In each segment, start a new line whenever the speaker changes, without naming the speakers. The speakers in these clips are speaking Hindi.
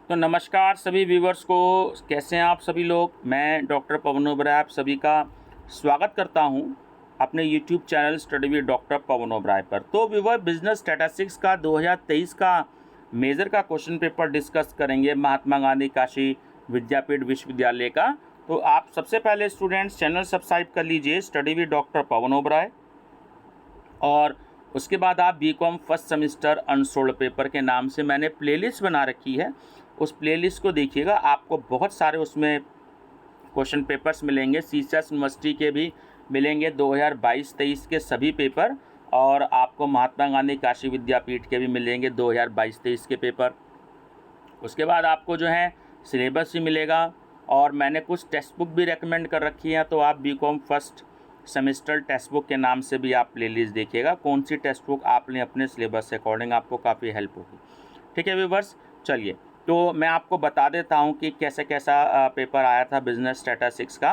तो नमस्कार सभी व्यूवर्स को। कैसे हैं आप सभी लोग। मैं डॉक्टर पवन ओबराय आप सभी का स्वागत करता हूं अपने YouTube channel study with doctor Pawan Oberoi पर। तो व्यूवर, बिजनेस स्टैटिस्टिक्स का 2023 का मेजर का क्वेश्चन पेपर डिस्कस करेंगे महात्मा गांधी काशी विद्यापीठ विश्वविद्यालय का। तो आप सबसे पहले स्टूडेंट्स चैनल सब्सक्राइब कर लीजिए study with doctor Pawan Oberoi, और उसके बाद आप BCom first semester unsolved paper के नाम से मैंने प्लेलिस्ट बना रखी है। उस प्लेलिस्ट को देखिएगा, आपको बहुत सारे उसमें क्वेश्चन पेपर्स मिलेंगे। सीएस यूनिवर्सिटी के भी मिलेंगे 2022-23 के सभी पेपर, और आपको महात्मा गांधी काशी विद्यापीठ के भी मिलेंगे 2022-23 के पेपर। उसके बाद आपको जो है सिलेबस भी मिलेगा, और मैंने कुछ टेक्स्ट बुक भी रेकमेंड कर रखी है। तो आप BCom first semester text book के नाम से भी आप प्लेलिस्ट देखिएगा, कौन सी टेक्स्ट बुक आपने अपने सिलेबस के अकॉर्डिंग आपको काफ़ी हेल्प होगी। ठीक है व्यूवर्स, चलिए तो मैं आपको बता देता हूं कि कैसे कैसा पेपर आया था बिजनेस स्टैटिस्टिक्स का।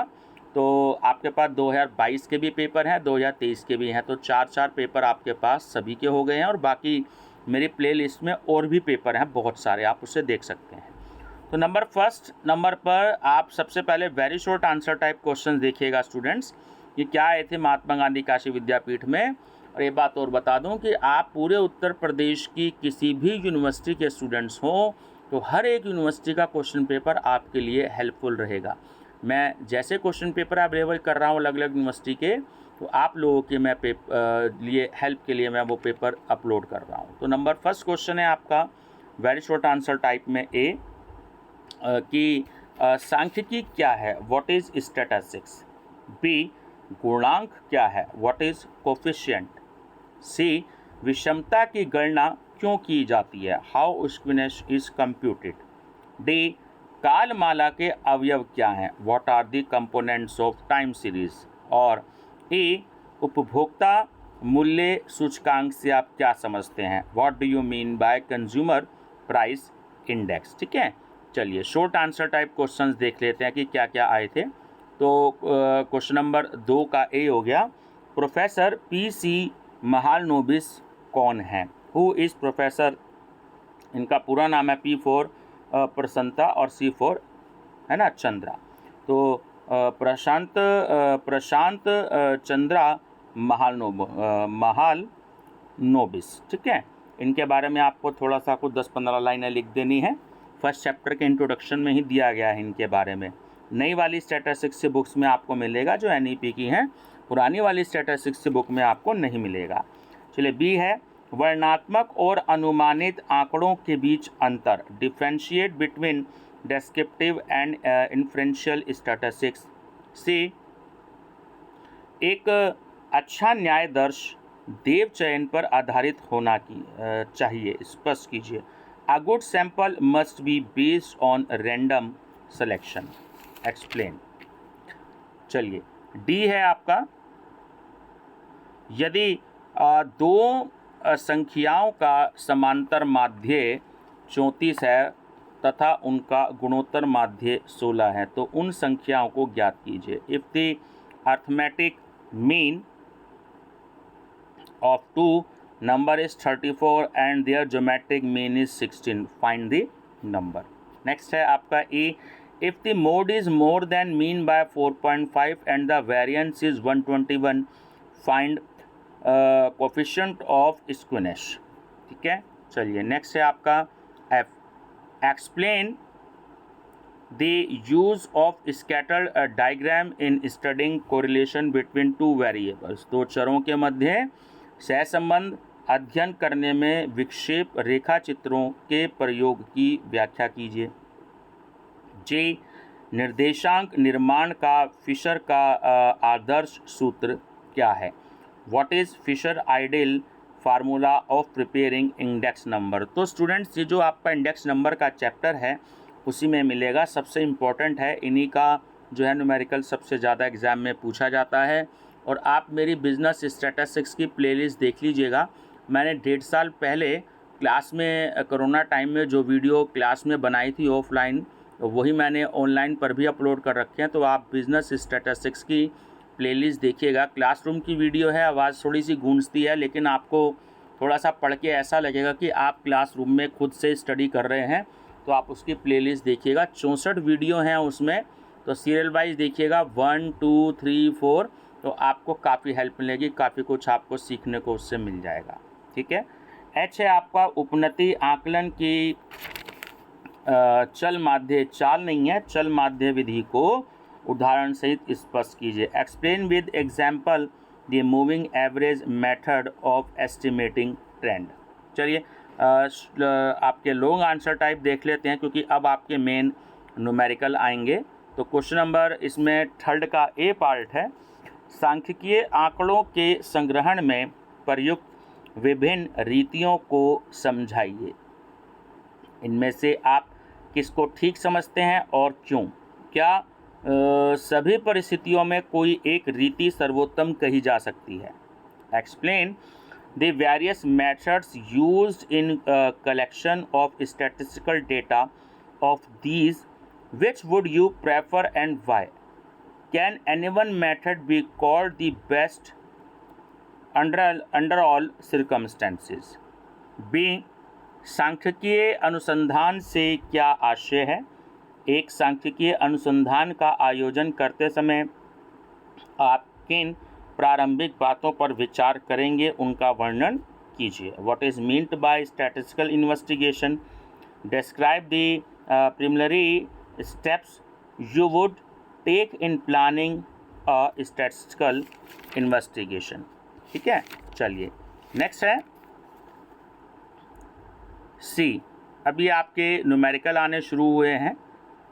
तो आपके पास 2022 के भी पेपर हैं, 2023 के भी हैं, तो चार पेपर आपके पास सभी के हो गए हैं। और बाकी मेरी प्ले लिस्ट में और भी पेपर हैं बहुत सारे, आप उसे देख सकते हैं। तो फर्स्ट नंबर पर आप सबसे पहले very short answer type question देखिएगा स्टूडेंट्स, कि क्या आए थे महात्मा गांधी काशी विद्यापीठ में। और ये बात और बता दूं कि आप पूरे उत्तर प्रदेश की किसी भी यूनिवर्सिटी के स्टूडेंट्स हों तो हर एक यूनिवर्सिटी का क्वेश्चन पेपर आपके लिए हेल्पफुल रहेगा। मैं जैसे क्वेश्चन पेपर अवेलेबल कर रहा हूँ अलग अलग यूनिवर्सिटी के, तो आप लोगों के मैं लिए हेल्प के लिए मैं वो पेपर अपलोड कर रहा हूँ। तो फर्स्ट क्वेश्चन है आपका वेरी शॉर्ट आंसर टाइप में ए, कि सांख्यिकी क्या है, व्हाट इज स्टैटिस्टिक्स। बी, गुणांक क्या है, व्हाट इज कोफिशिएंट। सी, विषमता की गणना क्यों की जाती है, how skewness is computed. D, कालमाला के अवयव क्या हैं, what are the components of time series. और ई, उपभोक्ता मूल्य सूचकांक से आप क्या समझते हैं, what do you mean by consumer price index. ठीक है, चलिए शॉर्ट आंसर टाइप क्वेश्चंस देख लेते हैं कि क्या क्या आए थे। तो क्वेश्चन नंबर 2 का ए हो गया, प्रोफेसर पी.सी. महालनोबिस कौन है, हु इज़ प्रोफेसर। इनका पूरा नाम है पी फॉर प्रसन्नता और सी फॉर है ना चंद्रा। तो प्रशांत चंद्रा महालनोबिस। ठीक है, इनके बारे में आपको थोड़ा सा कुछ 10-15 लाइनें लिख देनी है। फर्स्ट चैप्टर के इंट्रोडक्शन में ही दिया गया है इनके बारे में। नई वाली स्टैटिस्टिक्स से बुक्स में आपको मिलेगा जो एनईपी की हैं, पुरानी वाली स्टैटिस्टिक्स से बुक में आपको नहीं मिलेगा। चलिए बी है, वर्णनात्मक और अनुमानित आंकड़ों के बीच अंतर, differentiate between descriptive and inferential statistics. See, एक अच्छा न्यायदर्श देव चयन पर आधारित होना चाहिए, स्पष्ट कीजिए। A good sample must be based on random selection. Explain. चलिए डी है आपका, यदि दो संख्याओं का समांतर माध्य 34 है तथा उनका गुणोत्तर माध्य 16 है तो उन संख्याओं को ज्ञात कीजिए। If the arithmetic mean of two number is 34 and their geometric mean is 16, find the number. Next है आपका E, if the mode is more than mean by 4.5 and the variance is 121, find coefficient of skewness. ठीक है, चलिए नेक्स्ट है आपका F, explain the use of scattered diagram in studying correlation between two variables. दो चरों के मध्य सहसंबंध अध्ययन करने में विक्षेप रेखा चित्रों के प्रयोग की व्याख्या कीजिए। जे, निर्देशांक निर्माण का फिशर का आदर्श सूत्र क्या है, what is Fisher ideal formula of preparing index number. तो स्टूडेंट्स ये जो आपका इंडेक्स नंबर का चैप्टर है उसी में मिलेगा, सबसे इम्पोर्टेंट है, इन्हीं का जो है न्यूमेरिकल सबसे ज़्यादा एग्ज़ाम में पूछा जाता है। और आप मेरी बिजनेस स्टैटिस्टिक्स की प्लेलिस्ट देख लीजिएगा। मैंने 1.5 साल पहले क्लास में कोरोना टाइम में जो वीडियो क्लास में बनाई थी ऑफलाइन, वही मैंने ऑनलाइन पर भी अपलोड कर रखे हैं। तो आप बिजनेस स्टैटिस्टिक्स की प्लेलिस्ट देखिएगा। क्लासरूम की वीडियो है, आवाज़ थोड़ी सी गूंजती है, लेकिन आपको थोड़ा सा पढ़ के ऐसा लगेगा कि आप क्लासरूम में खुद से स्टडी कर रहे हैं तो आप उसकी प्लेलिस्ट देखिएगा, 64 वीडियो हैं उसमें, तो सीरियल वाइज देखिएगा 1 2 3 4, तो आपको काफ़ी हेल्प मिलेगी, काफ़ी कुछ आपको सीखने को उससे मिल जाएगा। ठीक है। एच है आपका उपनति आकलन की चल माध्य, चाल नहीं है, चल माध्य विधि को उदाहरण सहित स्पष्ट कीजिए। Explain with example the moving average method of estimating trend. चलिए आपके लॉन्ग आंसर टाइप देख लेते हैं, क्योंकि अब आपके मेन न्यूमेरिकल आएंगे। तो क्वेश्चन नंबर इसमें थर्ड का ए पार्ट है, सांख्यिकीय आंकड़ों के संग्रहण में प्रयुक्त विभिन्न रीतियों को समझाइए। इनमें से आप किसको ठीक समझते हैं और क्यों? क्या सभी परिस्थितियों में कोई एक रीति सर्वोत्तम कही जा सकती है? Explain the various methods used in collection of statistical data of these, which would you prefer and why? Can any one method be called the best under all circumstances? B. सांख्यिकीय अनुसंधान से क्या आशय है? एक सांख्यिकीय अनुसंधान का आयोजन करते समय आप किन प्रारंभिक बातों पर विचार करेंगे, उनका वर्णन कीजिए। What is meant by statistical investigation? Describe the preliminary steps you would take in planning a statistical investigation। ठीक है, चलिए नेक्स्ट है सी। अभी आपके न्यूमेरिकल आने शुरू हुए हैं।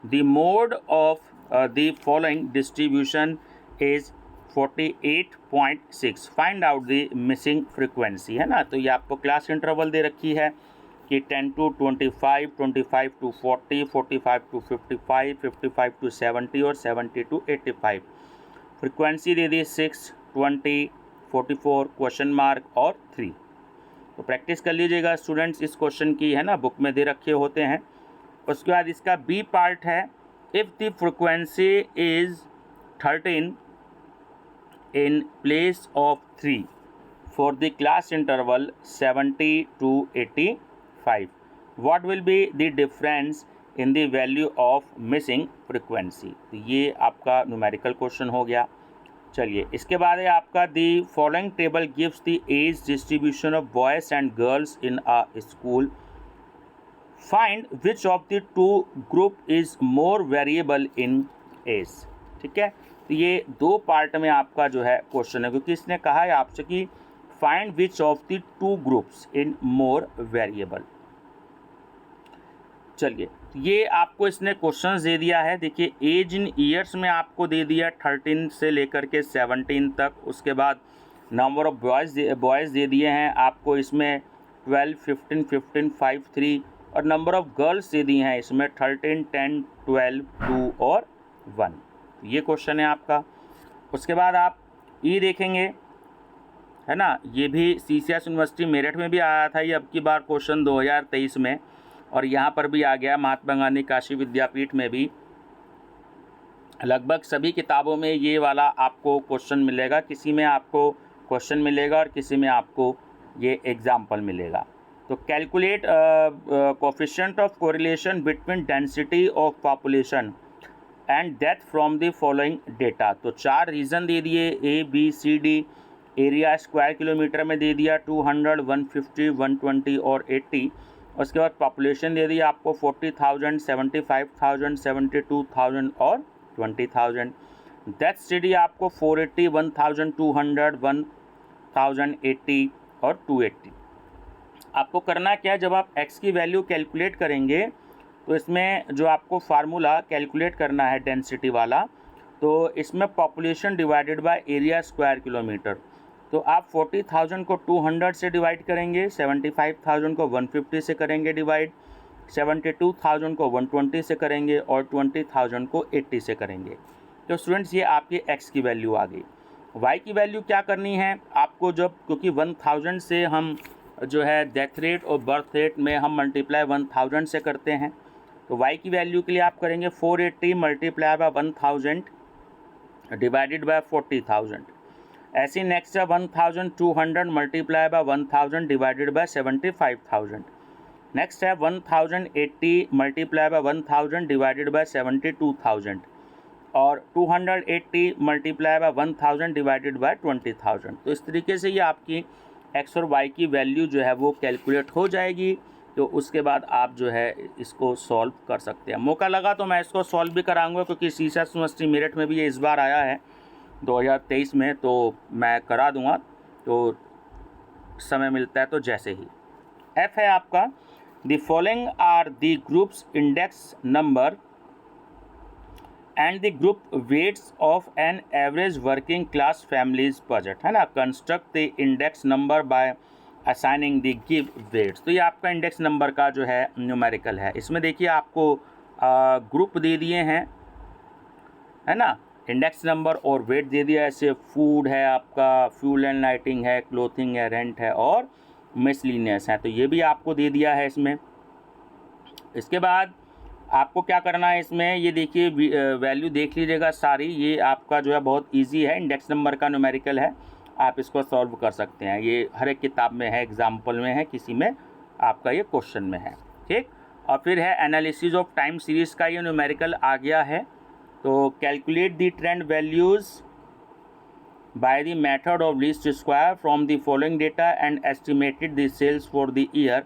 The mode of the following distribution is 48.6, find out the missing frequency, है ना। तो ये आपको क्लास इंटरवल दे रखी है कि 10 to 25, 25 to 40, 45 to 55, 55 to 70 और 70 to 85। Frequency they the 6, 20, 44, question mark और 3। तो प्रैक्टिस कर लीजिएगा स्टूडेंट्स इस क्वेश्चन की, है ना, बुक में दे रखे होते हैं। उसके बाद इसका बी पार्ट है, if the frequency is 13 in place of 3 for the class interval 70 to 85, what will be the difference in the value of missing frequency? तो ये आपका न्यूमेरिकल क्वेश्चन हो गया। चलिए इसके बाद है आपका the following table gives the age distribution of boys and girls in a school, find which of the two group is more variable in age. ठीक है, तो ये दो पार्ट में आपका जो है क्वेश्चन है, क्योंकि इसने कहा है आपसे कि find which of the two groups in more variable. चलिए ये आपको इसने क्वेश्चंस दे दिया है। देखिए एज इन ईयर्स में आपको दे दिया 13 से लेकर के 17 तक। उसके बाद नंबर ऑफ बॉयज़ दे दिए हैं आपको इसमें 12, 15, 15, 5, 3, और नंबर ऑफ गर्ल्स दे दी हैं इसमें 13, 10, 12, 2 और 1। ये क्वेश्चन है आपका। उसके बाद आप ई देखेंगे, है ना, ये भी CCS यूनिवर्सिटी मेरठ में भी आया था ये अब की बार क्वेश्चन 2023 में, और यहाँ पर भी आ गया महात्मा गांधी काशी विद्यापीठ में भी। लगभग सभी किताबों में ये वाला आपको क्वेश्चन मिलेगा, किसी में आपको क्वेश्चन मिलेगा और किसी में आपको ये एग्जाम्पल मिलेगा। तो calculate coefficient of correlation between density of population and death from the following data. तो 4 रीज़न दे दिए A, B, C, D। Area square kilometre में दे दिया 200, 150, 120 और 80। उसके बाद पॉपुलेशन दे दिया आपको 40,000, 75,000, 72,000 और 20,000। डेथ दे दिया आपको 480, 1,200, 1,080 और 280। आपको करना क्या है, जब आप x की वैल्यू कैलकुलेट करेंगे तो इसमें जो आपको फार्मूला कैलकुलेट करना है डेंसिटी वाला, तो इसमें population divided by area square kilometre. तो आप 40,000 को 200 से डिवाइड करेंगे, 75,000 को 150 से करेंगे डिवाइड, 72,000 को 120 से करेंगे और 20,000 को 80 से करेंगे। तो स्टूडेंट्स ये आपकी x की वैल्यू आ गई। y की वैल्यू क्या करनी है आपको, जब क्योंकि 1000 से हम जो है डेथ रेट और बर्थ रेट में हम मल्टीप्लाई 1000 से करते हैं, तो y की वैल्यू के लिए आप करेंगे 480 मल्टीप्लाई बाय 1000 डिवाइडेड बाय 40,000। ऐसे नेक्स्ट है 1200 multiply by 1000 divided by 75,000। Next है 1080 मल्टीप्लाई बाय 1000 डिवाइडेड बाय 72,000 और 280 मल्टीप्लाई बाय 1000 डिवाइडेड बाय 20,000। तो इस तरीके से ये आपकी एक्स और वाई की वैल्यू जो है वो कैलकुलेट हो जाएगी। तो उसके बाद आप जो है इसको सॉल्व कर सकते हैं। मौका लगा तो मैं इसको सॉल्व भी कराऊंगा, क्योंकि सीसीएस यूनिवर्सिटी मेरठ में भी ये इस बार आया है 2023 में, तो मैं करा दूंगा। तो समय मिलता है तो जैसे ही। एफ है आपका, the following are the groups index number and the group weights of an average working class families budget, है ना। Construct the index number by assigning the give weights. तो ये आपका इंडेक्स नंबर का जो है न्यूमेरिकल है। इसमें देखिए आपको ग्रुप दे दिए हैं, है ना, इंडेक्स नंबर और वेट दे दिया। ऐसे फूड है आपका, फ्यूल एंड लाइटिंग है, क्लोथिंग है, रेंट है और मिसलिनियस है। तो ये भी आपको दे दिया है इसमें। इसके बाद आपको क्या करना है इसमें, ये देखिए वैल्यू देख लीजिएगा सारी। ये आपका जो है बहुत इजी है, इंडेक्स नंबर का न्यूमेरिकल है, आप इसको सॉल्व कर सकते हैं। ये हर एक किताब में है, एग्जाम्पल में है, किसी में आपका ये क्वेश्चन में है, ठीक। और फिर है एनालिसिस ऑफ टाइम सीरीज़ का ये न्यूमेरिकल आ गया है। तो calculate the trend values by the method of least square from the following data and estimated the sales for the year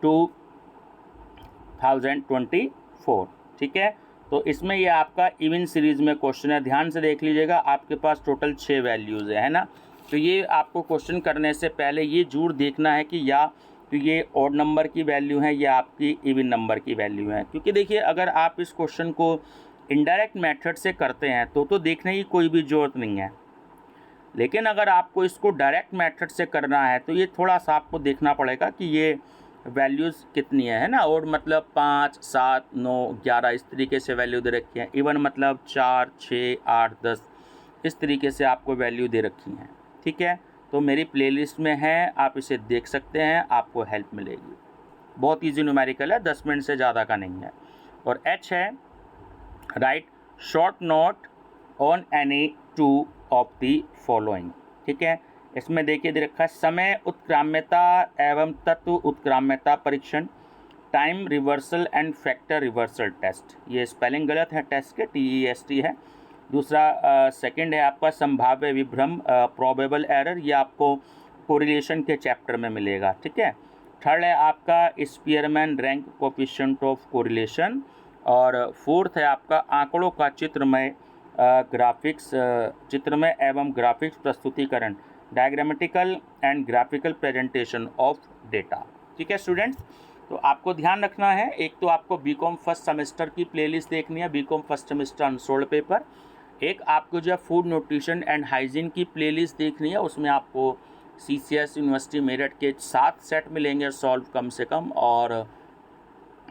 2024, ठीक है। तो इसमें ये आपका इवन सीरीज़ में क्वेश्चन है, ध्यान से देख लीजिएगा। आपके पास टोटल 6 वैल्यूज़ है ना। तो ये आपको क्वेश्चन करने से पहले ये जरूर देखना है कि या तो ये ऑड नंबर की वैल्यू है या आपकी इवन नंबर की वैल्यू है। क्योंकि देखिए अगर आप इस क्वेश्चन को इनडायरेक्ट मेथड से करते हैं तो देखने की कोई भी ज़रूरत नहीं है। लेकिन अगर आपको इसको डायरेक्ट मेथड से करना है तो ये थोड़ा सा आपको देखना पड़ेगा कि ये वैल्यूज़ कितनी है ना। और मतलब 5, 7, 9, 11 इस तरीके से वैल्यू दे रखी है। इवन मतलब 4, 6, 8, 10 इस तरीके से आपको वैल्यू दे रखी हैं, ठीक है। तो मेरी प्लेलिस्ट में है, आप इसे देख सकते हैं, आपको हेल्प मिलेगी। बहुत ईजी न्यूमेरिकल है, 10 मिनट से ज़्यादा का नहीं है। और एच है, right short note on any 2 of the following, ठीक है। इसमें देखिए दे रखा है समय उत्क्राम्यता एवं तत्व उत्क्राम्यता परीक्षण, time reversal and factor reversal test. ये स्पेलिंग गलत है टेस्ट के, TEST है। दूसरा सेकंड है आपका संभाव्य विभ्रम, प्रोबेबल एरर, ये आपको कोरिलेशन के चैप्टर में मिलेगा, ठीक है। थर्ड है आपका Spearman rank coefficient of correlation. और फोर्थ है आपका आंकड़ों का चित्रमय ग्राफिक्स, चित्रमय एवं ग्राफिक्स प्रस्तुतिकरण, diagrammatical and graphical presentation of data, ठीक है स्टूडेंट्स। तो आपको ध्यान रखना है, एक तो आपको बीकॉम फर्स्ट सेमेस्टर की प्लेलिस्ट देखनी है, BCom first semester unsolved paper. एक आपको जो है फूड न्यूट्रिशन एंड हाइजीन की प्लेलिस्ट देखनी है, उसमें आपको CCS यूनिवर्सिटी मेरठ के 7 सेट मिलेंगे सॉल्व कम से कम, और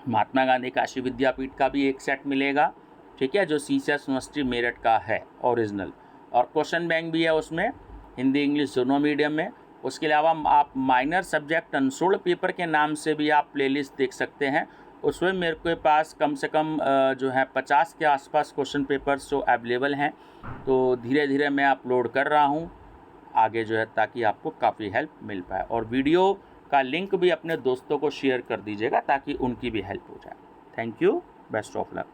महात्मा गांधी काशी विद्यापीठ का भी एक सेट मिलेगा, ठीक है, जो CCS यूनिवर्सिटी मेरठ का है ओरिजिनल। और क्वेश्चन बैंक भी है उसमें, हिंदी इंग्लिश दोनों मीडियम में। उसके अलावा आप माइनर सब्जेक्ट अनसोल्ड पेपर के नाम से भी आप प्लेलिस्ट देख सकते हैं। उसमें मेरे के पास कम से कम जो है 50 के आसपास क्वेश्चन पेपर्स जो अवेलेबल हैं। तो धीरे धीरे मैं अपलोड कर रहा हूँ आगे जो है, ताकि आपको काफ़ी हेल्प मिल पाए। और वीडियो का लिंक भी अपने दोस्तों को शेयर कर दीजिएगा ताकि उनकी भी हेल्प हो जाए। Thank you, best of luck.